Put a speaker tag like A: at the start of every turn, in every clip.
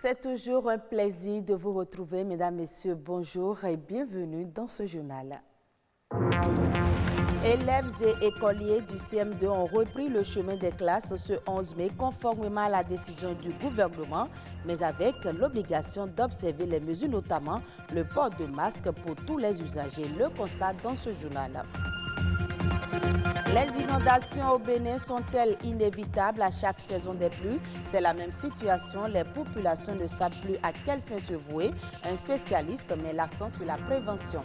A: C'est toujours un plaisir de vous retrouver, mesdames, messieurs. Bonjour et bienvenue dans ce journal. Élèves et écoliers du CM2 ont repris le chemin des classes ce 11 mai conformément à la décision du gouvernement, mais avec l'obligation d'observer les mesures, notamment le port de masque pour tous les usagers. Le constat dans ce journal. Les inondations au Bénin sont-elles inévitables à chaque saison des pluies? C'est la même situation. Les populations ne savent plus à quel sein se vouer. Un spécialiste met l'accent sur la prévention.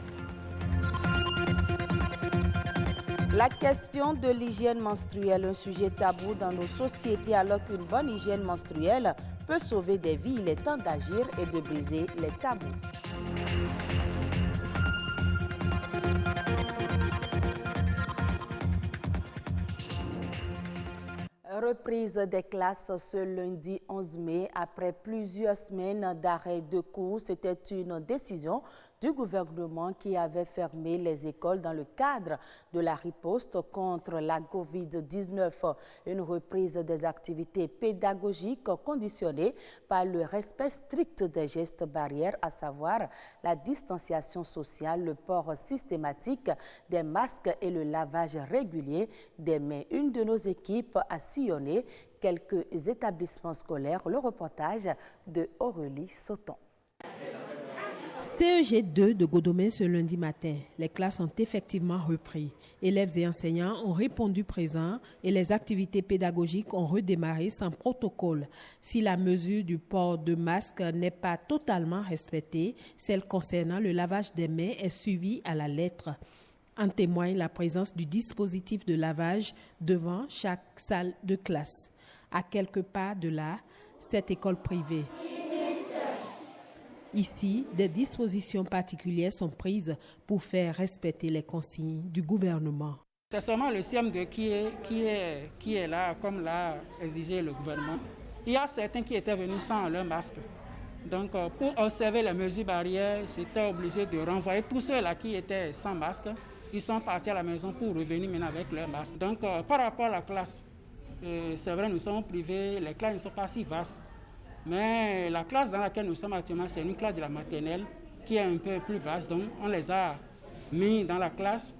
A: La question de l'hygiène menstruelle, un sujet tabou dans nos sociétés, alors qu'une bonne hygiène menstruelle peut sauver des vies. Il est temps d'agir et de briser les tabous. Reprise des classes ce lundi 11 mai après plusieurs semaines d'arrêt de cours. C'était une décision du gouvernement qui avait fermé les écoles dans le cadre de la riposte contre la COVID-19. Une reprise des activités pédagogiques conditionnée par le respect strict des gestes barrières, à savoir la distanciation sociale, le port systématique des masques et le lavage régulier des mains. Une de nos équipes a sillonné quelques établissements scolaires. Le reportage de Aurélie Sauton.
B: CEG2 de Godomé ce lundi matin. Les classes ont effectivement repris. Élèves et enseignants ont répondu présents et les activités pédagogiques ont redémarré sans protocole. Si la mesure du port de masque n'est pas totalement respectée, celle concernant le lavage des mains est suivie à la lettre. En témoigne la présence du dispositif de lavage devant chaque salle de classe. À quelques pas de là, cette école privée. Ici, des dispositions particulières sont prises pour faire respecter les consignes du gouvernement.
C: C'est seulement le CM2 qui est là, comme l'a exigé le gouvernement. Il y a certains qui étaient venus sans leur masque. Donc, pour observer les mesures barrières, j'étais obligé de renvoyer tous ceux-là qui étaient sans masque. Ils sont partis à la maison pour revenir maintenant avec leur masque. Donc, par rapport à la classe, c'est vrai, nous sommes privés, les classes ne sont pas si vastes. Mais la classe dans laquelle nous sommes actuellement, c'est une classe de la maternelle qui est un peu plus vaste. Donc, on les a mis dans la classe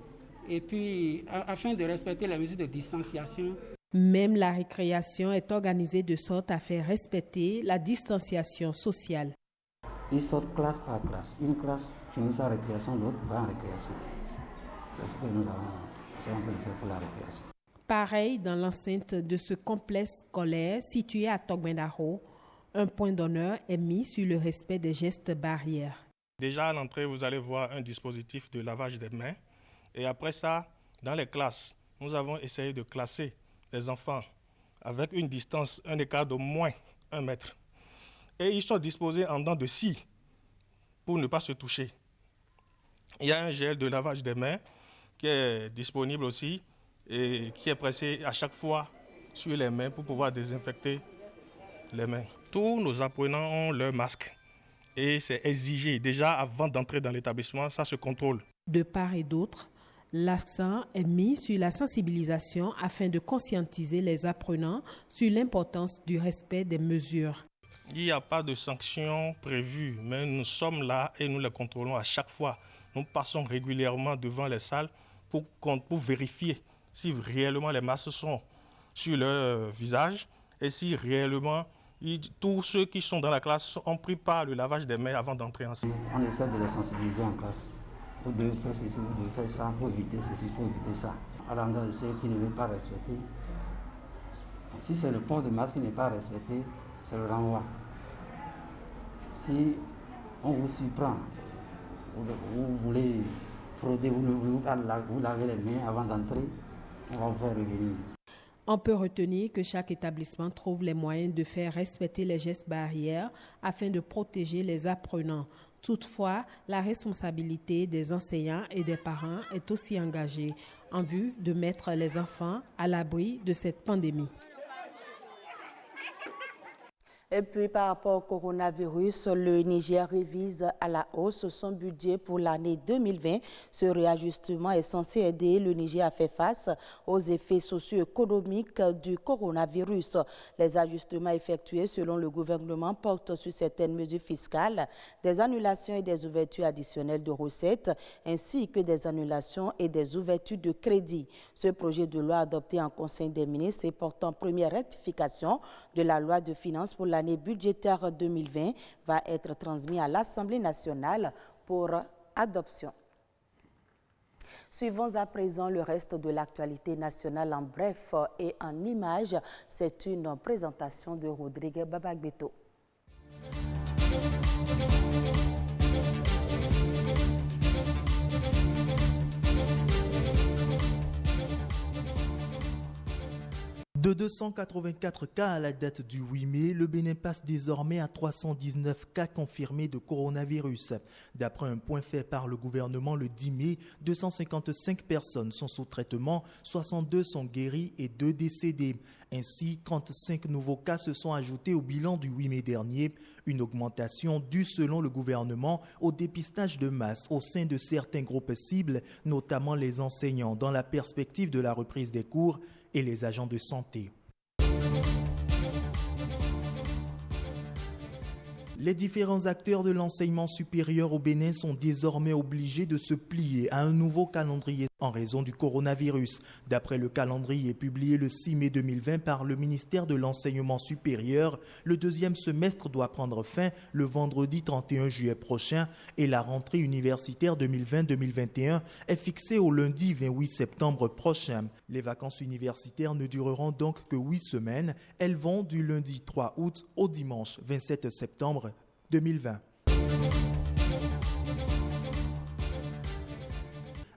C: et puis afin de respecter les mesures de distanciation.
B: Même la récréation est organisée de sorte à faire respecter la distanciation sociale.
D: Ils sortent classe par classe. Une classe finit sa récréation, l'autre va en récréation. C'est ce que nous avons fait pour la récréation.
B: Pareil dans l'enceinte de ce complexe scolaire situé à Togbendaro. Un point d'honneur est mis sur le respect des gestes barrières.
E: Déjà à l'entrée, vous allez voir un dispositif de lavage des mains. Et après ça, dans les classes, nous avons essayé de classer les enfants avec une distance, un écart d'au moins 1 mètre. Et ils sont disposés en dents de scie pour ne pas se toucher. Il y a un gel de lavage des mains qui est disponible aussi et qui est pressé à chaque fois sur les mains pour pouvoir désinfecter les mains. Tous nos apprenants ont leur masque et c'est exigé. Déjà avant d'entrer dans l'établissement, ça se contrôle.
B: De part et d'autre, l'accent est mis sur la sensibilisation afin de conscientiser les apprenants sur l'importance du respect des mesures.
E: Il n'y a pas de sanctions prévues, mais nous sommes là et nous les contrôlons à chaque fois. Nous passons régulièrement devant les salles pour vérifier si réellement les masques sont sur leur visage et si réellement tous ceux qui sont dans la classe ont pris part le lavage des mains avant d'entrer en salle.
D: On essaie de les sensibiliser en classe. Vous devez faire ceci, vous devez faire ça, pour éviter ceci, pour éviter ça. À l'endroit de ceux qui ne veulent pas respecter. Si c'est le port de masque qui n'est pas respecté, c'est le renvoi. Si on vous surprend, vous voulez frauder, vous ne voulez pas vous laver les mains avant d'entrer, on va vous faire revenir.
B: On peut retenir que chaque établissement trouve les moyens de faire respecter les gestes barrières afin de protéger les apprenants. Toutefois, la responsabilité des enseignants et des parents est aussi engagée en vue de mettre les enfants à l'abri de cette pandémie.
A: Et puis, par rapport au coronavirus, le Niger révise à la hausse son budget pour l'année 2020. Ce réajustement est censé aider le Niger à faire face aux effets socio-économiques du coronavirus. Les ajustements effectués selon le gouvernement portent sur certaines mesures fiscales, des annulations et des ouvertures additionnelles de recettes, ainsi que des annulations et des ouvertures de crédit. Ce projet de loi adopté en Conseil des ministres et portant première rectification de la loi de finances pour l'année budgétaire 2020 va être transmis à l'Assemblée nationale pour adoption. Suivons à présent le reste de l'actualité nationale en bref et en images. C'est une présentation de Rodrigue Babagbeto.
F: De 284 cas à la date du 8 mai, le Bénin passe désormais à 319 cas confirmés de coronavirus. D'après un point fait par le gouvernement le 10 mai, 255 personnes sont sous traitement, 62 sont guéries et 2 décédés. Ainsi, 35 nouveaux cas se sont ajoutés au bilan du 8 mai dernier, une augmentation due selon le gouvernement au dépistage de masse au sein de certains groupes cibles, notamment les enseignants, dans la perspective de la reprise des cours et les agents de santé. Les différents acteurs de l'enseignement supérieur au Bénin sont désormais obligés de se plier à un nouveau calendrier en raison du coronavirus. D'après le calendrier publié le 6 mai 2020 par le ministère de l'Enseignement supérieur, le deuxième semestre doit prendre fin le vendredi 31 juillet prochain et la rentrée universitaire 2020-2021 est fixée au lundi 28 septembre prochain. Les vacances universitaires ne dureront donc que 8 semaines. Elles vont du lundi 3 août au dimanche 27 septembre 2020.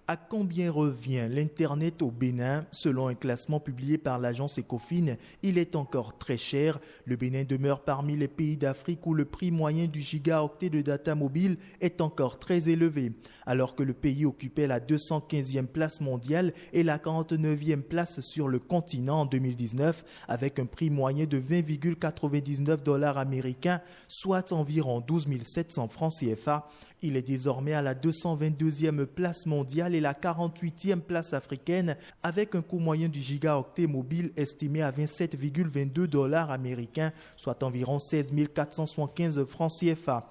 F: À combien revient l'Internet au Bénin? Selon un classement publié par l'agence Ecofin, il est encore très cher. Le Bénin demeure parmi les pays d'Afrique où le prix moyen du gigaoctet de data mobile est encore très élevé. Alors que le pays occupait la 215e place mondiale et la 49e place sur le continent en 2019, avec un prix moyen de 20,99 $ américains, soit environ 12 700 francs CFA. Il est désormais à la 222e place mondiale et la 48e place africaine, avec un coût moyen du gigaoctet mobile estimé à 27,22 $ américains, soit environ 16 475 francs CFA.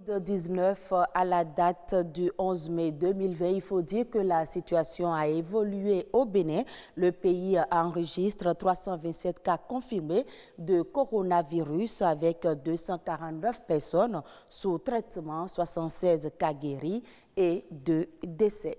A: COVID-19 à la date du 11 mai 2020. Il faut dire que la situation a évolué au Bénin. Le pays enregistre 327 cas confirmés de coronavirus avec 249 personnes sous traitement, 76 cas guéris et 2 décès.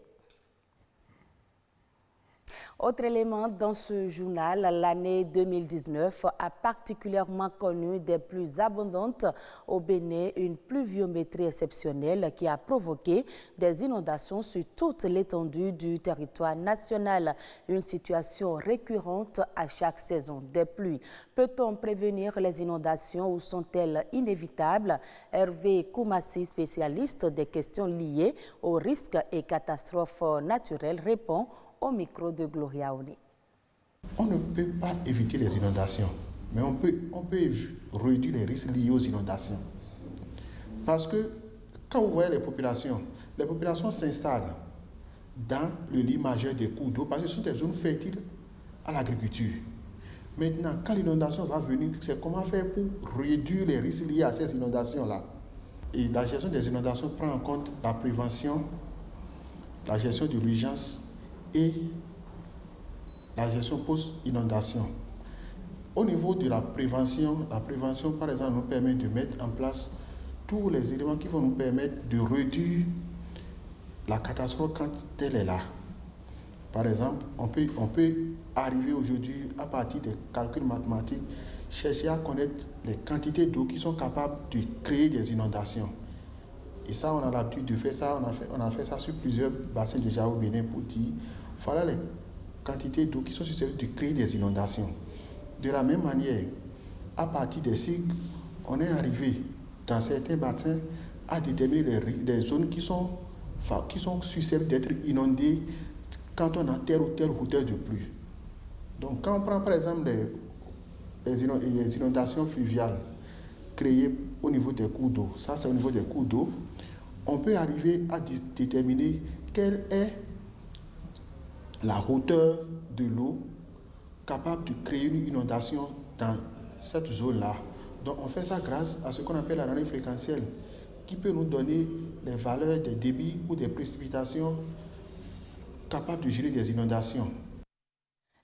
A: Autre élément dans ce journal, l'année 2019 a particulièrement connu des pluies abondantes au Bénin, une pluviométrie exceptionnelle qui a provoqué des inondations sur toute l'étendue du territoire national. Une situation récurrente à chaque saison des pluies. Peut-on prévenir les inondations ou sont-elles inévitables? Hervé Koumassi, spécialiste des questions liées aux risques et catastrophes naturelles, répond au micro de Gloria Oni.
G: On ne peut pas éviter les inondations, mais on peut réduire les risques liés aux inondations. Parce que quand vous voyez les populations s'installent dans le lit majeur des cours d'eau parce que ce sont des zones fertiles à l'agriculture. Maintenant, quand l'inondation va venir, c'est comment faire pour réduire les risques liés à ces inondations-là. Et la gestion des inondations prend en compte la prévention, la gestion de l'urgence et la gestion post-inondation. Au niveau de la prévention, par exemple, nous permet de mettre en place tous les éléments qui vont nous permettre de réduire la catastrophe quand elle est là. Par exemple, on peut arriver aujourd'hui, à partir des calculs mathématiques, chercher à connaître les quantités d'eau qui sont capables de créer des inondations. Et ça, on a l'habitude de faire ça, on a fait ça sur plusieurs bassins déjà au Bénin pour dire, voilà les quantités d'eau qui sont susceptibles de créer des inondations. De la même manière, à partir des cycles, on est arrivé dans certains bassins à déterminer les zones qui sont susceptibles d'être inondées quand on a telle ou telle hauteur de pluie. Donc quand on prend par exemple les inondations fluviales créées au niveau des cours d'eau, ça c'est au niveau des cours d'eau, on peut arriver à déterminer quelle est la hauteur de l'eau capable de créer une inondation dans cette zone-là. Donc on fait ça grâce à ce qu'on appelle la randonnée fréquentielle, qui peut nous donner les valeurs des débits ou des précipitations capables de gérer des inondations.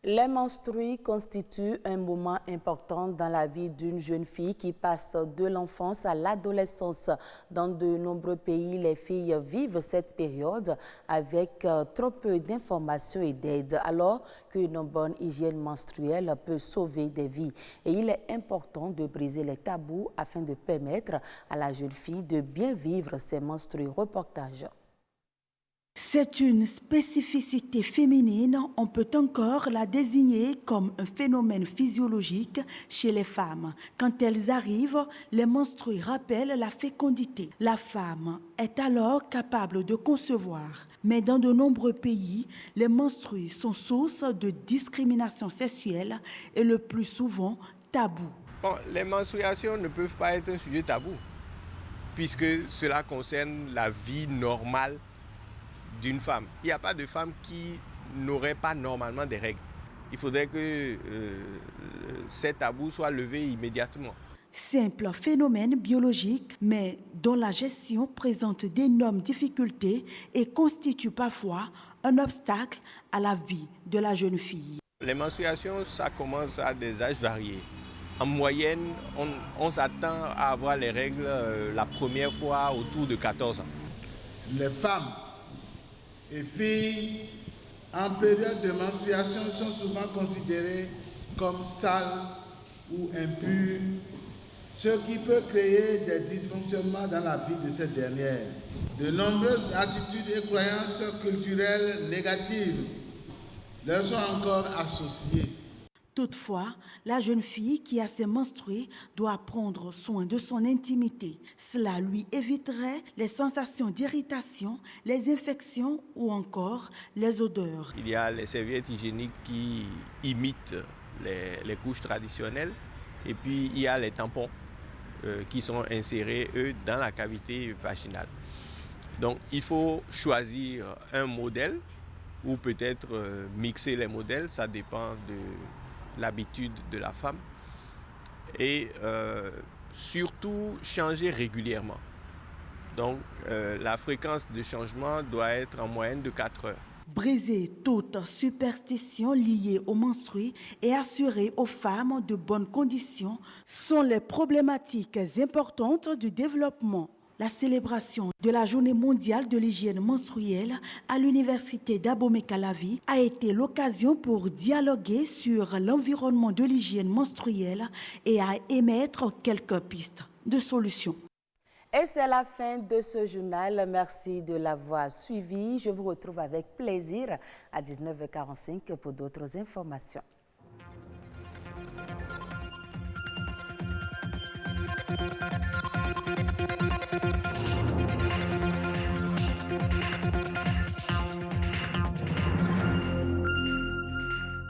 A: Les menstrues constituent un moment important dans la vie d'une jeune fille qui passe de l'enfance à l'adolescence. Dans de nombreux pays, les filles vivent cette période avec trop peu d'informations et d'aide, alors qu'une bonne hygiène menstruelle peut sauver des vies. Et il est important de briser les tabous afin de permettre à la jeune fille de bien vivre ses menstrues. Reportage.
H: C'est une spécificité féminine, on peut encore la désigner comme un phénomène physiologique chez les femmes. Quand elles arrivent, les menstrues rappellent la fécondité. La femme est alors capable de concevoir. Mais dans de nombreux pays, les menstrues sont source de discrimination sexuelle et le plus souvent tabou.
I: Bon, les menstruations ne peuvent pas être un sujet tabou, puisque cela concerne la vie normale d'une femme. Il n'y a pas de femme qui n'aurait pas normalement des règles. Il faudrait que ces tabous soient levés immédiatement.
H: Simple phénomène biologique, mais dont la gestion présente d'énormes difficultés et constitue parfois un obstacle à la vie de la jeune fille.
I: Les menstruations, ça commence à des âges variés. En moyenne, on s'attend à avoir les règles la première fois autour de 14 ans.
J: Les femmes et filles en période de menstruation sont souvent considérées comme sales ou impures, ce qui peut créer des dysfonctionnements dans la vie de cette dernière. De nombreuses attitudes et croyances culturelles négatives leur sont encore associées.
H: Toutefois, la jeune fille qui a ses menstrues doit prendre soin de son intimité. Cela lui éviterait les sensations d'irritation, les infections ou encore les odeurs.
I: Il y a les serviettes hygiéniques qui imitent les couches traditionnelles et puis il y a les tampons qui sont insérés, eux, dans la cavité vaginale. Donc il faut choisir un modèle ou peut-être mixer les modèles, ça dépend de l'habitude de la femme et surtout changer régulièrement. Donc la fréquence de changement doit être en moyenne de 4 heures.
H: Briser toute superstition liée aux menstrues et assurer aux femmes de bonnes conditions sont les problématiques importantes du développement. La célébration de la Journée mondiale de l'hygiène menstruelle à l'Université d'Abomey-Calavi a été l'occasion pour dialoguer sur l'environnement de l'hygiène menstruelle et à émettre quelques pistes de solutions.
A: Et c'est la fin de ce journal. Merci de l'avoir suivi. Je vous retrouve avec plaisir à 19h45 pour d'autres informations.